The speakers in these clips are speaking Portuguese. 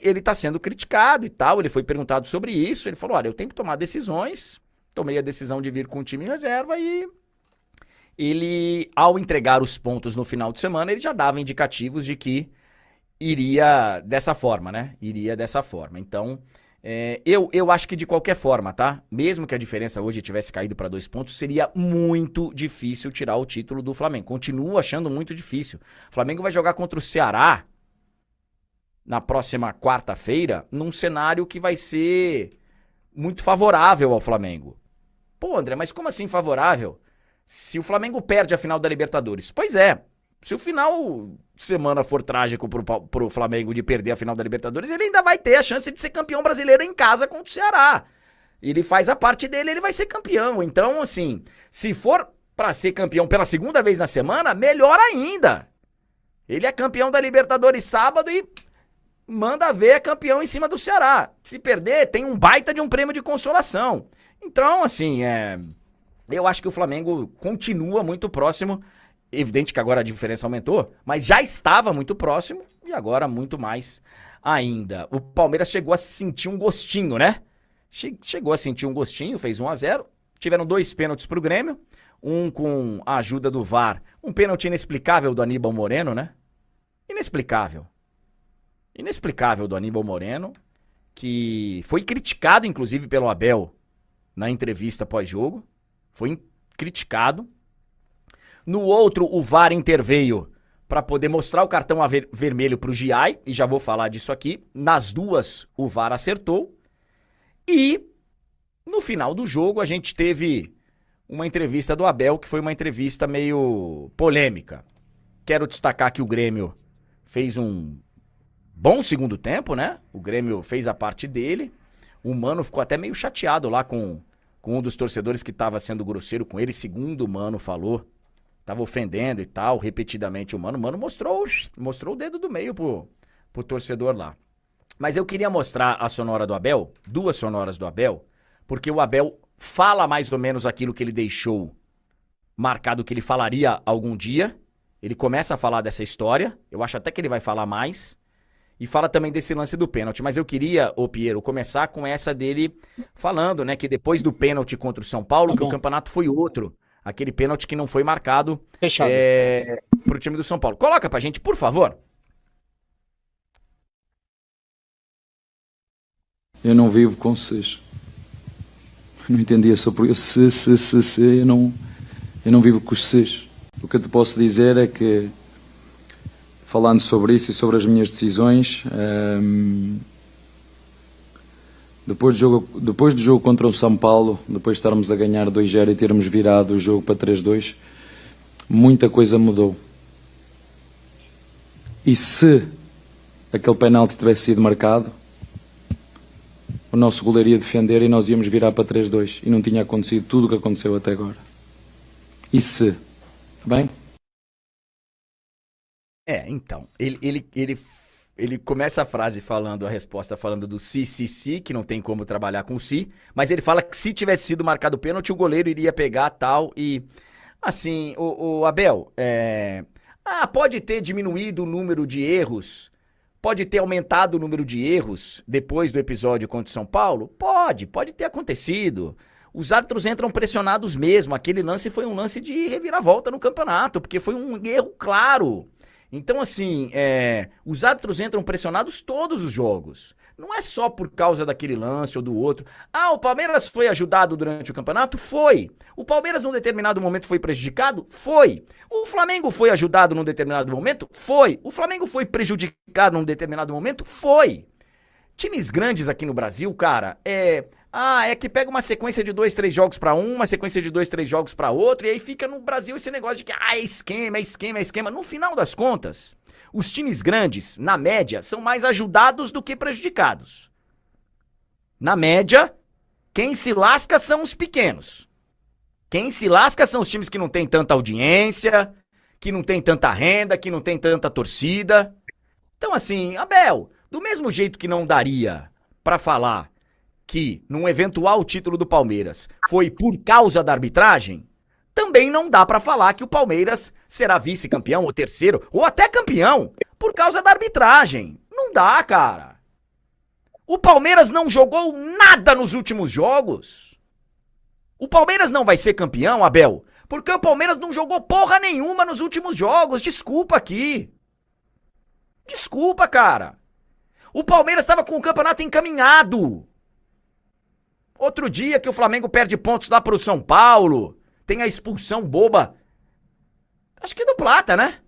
ele tá sendo criticado e tal, ele foi perguntado sobre isso, ele falou, olha, eu tenho que tomar decisões, tomei a decisão de vir com o time em reserva e ele, ao entregar os pontos no final de semana, ele já dava indicativos de que iria dessa forma, né? Iria dessa forma. Então, eu acho que de qualquer forma, tá? Mesmo que a diferença hoje tivesse caído para 2 pontos, seria muito difícil tirar o título do Flamengo. Continuo achando muito difícil. O Flamengo vai jogar contra o Ceará na próxima quarta-feira, num cenário que vai ser muito favorável ao Flamengo. Pô, André, mas como assim favorável? Se o Flamengo perde a final da Libertadores. Pois é, se o final de semana for trágico pro Flamengo de perder a final da Libertadores, ele ainda vai ter a chance de ser campeão brasileiro em casa contra o Ceará. Ele faz a parte dele, ele vai ser campeão. Então, assim, se for pra ser campeão pela segunda vez na semana, melhor ainda. Ele é campeão da Libertadores sábado e manda ver, é campeão em cima do Ceará. Se perder, tem um baita de um prêmio de consolação. Então, assim, eu acho que o Flamengo continua muito próximo. Evidente que agora a diferença aumentou, mas já estava muito próximo e agora muito mais ainda. O Palmeiras chegou a sentir um gostinho, né? Chegou a sentir um gostinho, fez 1-0. Tiveram 2 pênaltis pro Grêmio, um com a ajuda do VAR. Um pênalti inexplicável do Aníbal Moreno, né? Inexplicável. Inexplicável do Aníbal Moreno, que foi criticado, inclusive, pelo Abel na entrevista pós-jogo. Foi criticado. No outro, o VAR interveio para poder mostrar o cartão vermelho pro Giai, e já vou falar disso aqui. Nas duas, o VAR acertou. E no final do jogo, a gente teve uma entrevista do Abel, que foi uma entrevista meio polêmica. Quero destacar que o Grêmio fez um bom segundo tempo, né? O Grêmio fez a parte dele. O Mano ficou até meio chateado lá com um dos torcedores que estava sendo grosseiro com ele, segundo o Mano falou. Tava ofendendo e tal, repetidamente o Mano. O Mano mostrou o dedo do meio pro torcedor lá. Mas eu queria mostrar a sonora do Abel, 2 sonoras do Abel, porque o Abel fala mais ou menos aquilo que ele deixou marcado que ele falaria algum dia. Ele começa a falar dessa história, eu acho até que ele vai falar mais. E fala também desse lance do pênalti. Mas eu queria, ô Piero, começar com essa dele falando, né, que depois do pênalti contra o São Paulo, que o campeonato foi outro. Aquele pênalti que não foi marcado pro time do São Paulo. Coloca pra gente, por favor. Eu não vivo com ses. Não entendia sobre isso. Eu não vivo com os ses. O que eu te posso dizer é que, falando sobre isso e sobre as minhas decisões, depois do jogo contra o São Paulo, depois de estarmos a ganhar 2-0 e termos virado o jogo para 3-2, muita coisa mudou. E se aquele penalti tivesse sido marcado, o nosso goleiro ia defender e nós íamos virar para 3-2 e não tinha acontecido tudo o que aconteceu até agora. E se? Está bem? Então, ele começa a frase falando, a resposta falando do se, que não tem como trabalhar com se, mas ele fala que se tivesse sido marcado o pênalti, o goleiro iria pegar tal e, assim, o Abel, pode ter diminuído o número de erros, pode ter aumentado o número de erros depois do episódio contra o São Paulo? Pode ter acontecido. Os árbitros entram pressionados mesmo, aquele lance foi um lance de reviravolta no campeonato, porque foi um erro claro. Então, assim, os árbitros entram pressionados todos os jogos. Não é só por causa daquele lance ou do outro. O Palmeiras foi ajudado durante o campeonato? Foi. O Palmeiras, num determinado momento, foi prejudicado? Foi. O Flamengo foi ajudado num determinado momento? Foi. O Flamengo foi prejudicado num determinado momento? Foi. Times grandes aqui no Brasil, cara, é que pega uma sequência de 2, 3 jogos pra um, uma sequência de 2, 3 jogos pra outro, e aí fica no Brasil esse negócio de que, é esquema. No final das contas, os times grandes, na média, são mais ajudados do que prejudicados. Na média, quem se lasca são os pequenos. Quem se lasca são os times que não têm tanta audiência, que não têm tanta renda, que não têm tanta torcida. Então, assim, Abel, do mesmo jeito que não daria pra falar que num eventual título do Palmeiras foi por causa da arbitragem, também não dá pra falar que o Palmeiras será vice-campeão ou terceiro ou até campeão por causa da arbitragem. Não dá, cara. O Palmeiras não jogou nada nos últimos jogos. O Palmeiras não vai ser campeão, Abel, porque o Palmeiras não jogou porra nenhuma nos últimos jogos. Desculpa aqui. Desculpa, cara. O Palmeiras estava com o campeonato encaminhado. Outro dia que o Flamengo perde pontos lá pro São Paulo, tem a expulsão boba. Acho que do Plata, né?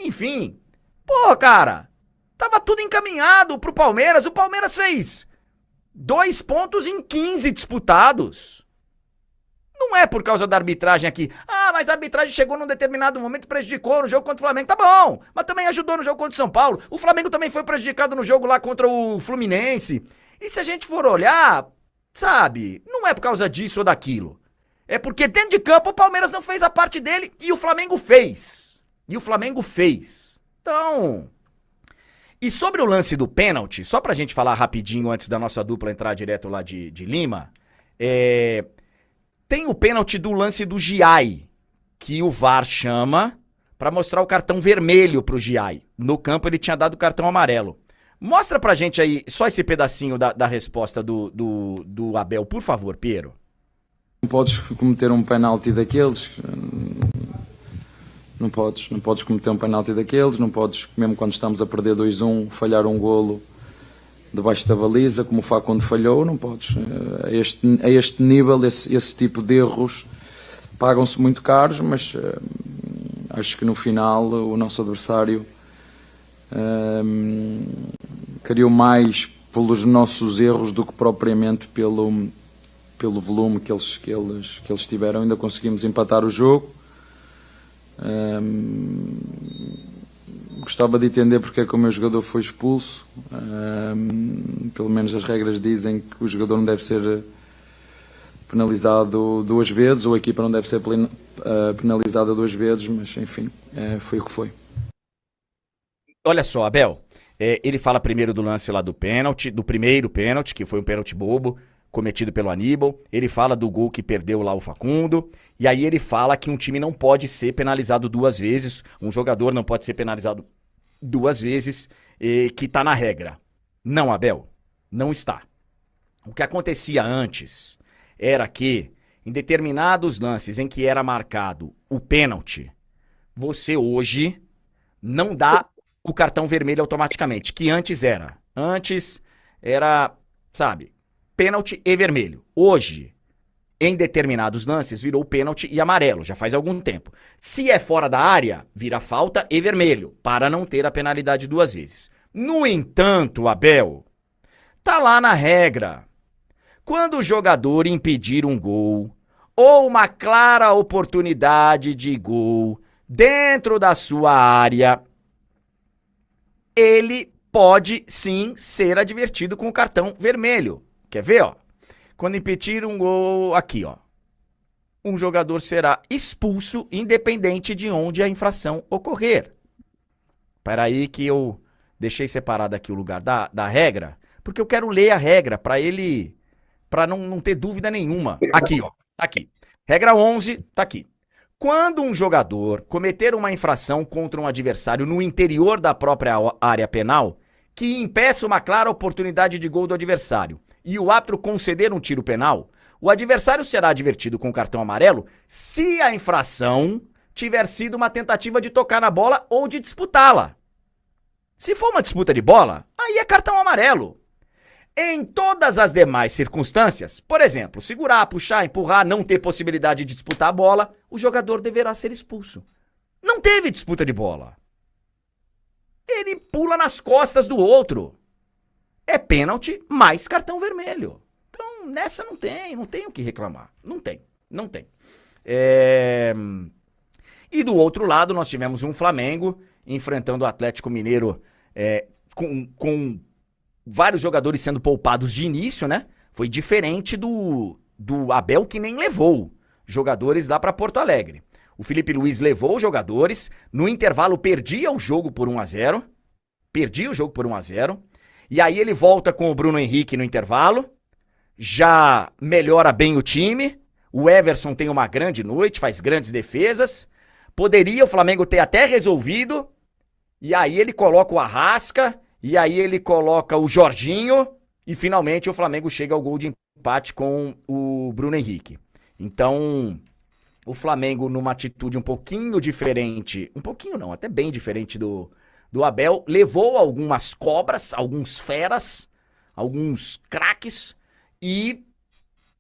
Enfim. Pô, cara, tava tudo encaminhado pro Palmeiras. O Palmeiras fez 2 pontos em 15 disputados. Não é por causa da arbitragem aqui. Ah, mas a arbitragem chegou num determinado momento e prejudicou no jogo contra o Flamengo. Tá bom, mas também ajudou no jogo contra o São Paulo. O Flamengo também foi prejudicado no jogo lá contra o Fluminense. E se a gente for olhar, sabe, não é por causa disso ou daquilo. É porque dentro de campo o Palmeiras não fez a parte dele e o Flamengo fez. Então... E sobre o lance do pênalti, só pra gente falar rapidinho antes da nossa dupla entrar direto lá de Lima, tem o pênalti do lance do Giai, que o VAR chama pra mostrar o cartão vermelho pro Giai. No campo ele tinha dado o cartão amarelo. Mostra pra gente aí só esse pedacinho da resposta do Abel, por favor, Piero. Não podes cometer um penalti daqueles, não podes cometer um penalti daqueles, não podes, mesmo quando estamos a perder 2-1, falhar um golo debaixo da baliza, como o Facundo falhou, não podes. A este nível, esse tipo de erros pagam-se muito caros, mas acho que no final o nosso adversário criou mais pelos nossos erros do que propriamente pelo volume que eles tiveram. Ainda conseguimos empatar o jogo. Gostava de entender porque é que o meu jogador foi expulso. Pelo menos as regras dizem que o jogador não deve ser penalizado 2 vezes, ou a equipa não deve ser penalizada 2 vezes, mas enfim, foi o que foi. Olha só, Abel, ele fala primeiro do lance lá do pênalti, do primeiro pênalti, que foi um pênalti bobo, cometido pelo Aníbal. Ele fala do gol que perdeu lá o Facundo. E aí ele fala que um time não pode ser penalizado 2 vezes, um jogador não pode ser penalizado 2 vezes, que tá na regra. Não, Abel, não está. O que acontecia antes era que, em determinados lances em que era marcado o pênalti, você hoje não dá o cartão vermelho automaticamente, que antes era. Antes era, sabe, pênalti e vermelho. Hoje, em determinados lances, virou pênalti e amarelo, já faz algum tempo. Se é fora da área, vira falta e vermelho, para não ter a penalidade 2 vezes. No entanto, Abel, tá lá na regra. Quando o jogador impedir um gol ou uma clara oportunidade de gol dentro da sua área, ele pode sim ser advertido com o cartão vermelho. Quer ver, ó? Quando impedir um gol aqui, ó. Um jogador será expulso independente de onde a infração ocorrer. Espera aí que eu deixei separado aqui o lugar da regra, porque eu quero ler a regra para não ter dúvida nenhuma. Aqui, ó. Aqui. Regra 11, tá aqui. Quando um jogador cometer uma infração contra um adversário no interior da própria área penal, que impeça uma clara oportunidade de gol do adversário, e o árbitro conceder um tiro penal, o adversário será advertido com cartão amarelo se a infração tiver sido uma tentativa de tocar na bola ou de disputá-la. Se for uma disputa de bola, aí é cartão amarelo. Em todas as demais circunstâncias, por exemplo, segurar, puxar, empurrar, não ter possibilidade de disputar a bola, o jogador deverá ser expulso. Não teve disputa de bola. Ele pula nas costas do outro. É pênalti mais cartão vermelho. Então, nessa não tem o que reclamar. Não tem. E do outro lado, nós tivemos um Flamengo enfrentando o Atlético Mineiro com vários jogadores sendo poupados de início, né? Foi diferente do Abel, que nem levou jogadores lá para Porto Alegre. O Felipe Luiz levou os jogadores, no intervalo perdia o jogo por 1-0. E aí ele volta com o Bruno Henrique no intervalo, já melhora bem o time, o Everson tem uma grande noite, faz grandes defesas, poderia o Flamengo ter até resolvido, e aí ele coloca o Arrasca E aí ele coloca o Jorginho e finalmente o Flamengo chega ao gol de empate com o Bruno Henrique. Então, o Flamengo numa atitude um pouquinho diferente, um pouquinho não, até bem diferente do Abel, levou algumas cobras, alguns feras, alguns craques e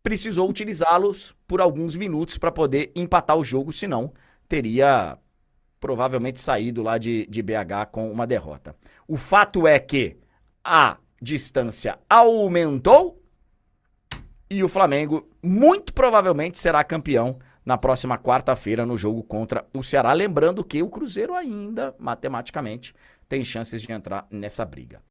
precisou utilizá-los por alguns minutos para poder empatar o jogo, senão teria provavelmente saído lá de BH com uma derrota. O fato é que a distância aumentou e o Flamengo muito provavelmente será campeão na próxima quarta-feira no jogo contra o Ceará. Lembrando que o Cruzeiro ainda, matematicamente, tem chances de entrar nessa briga.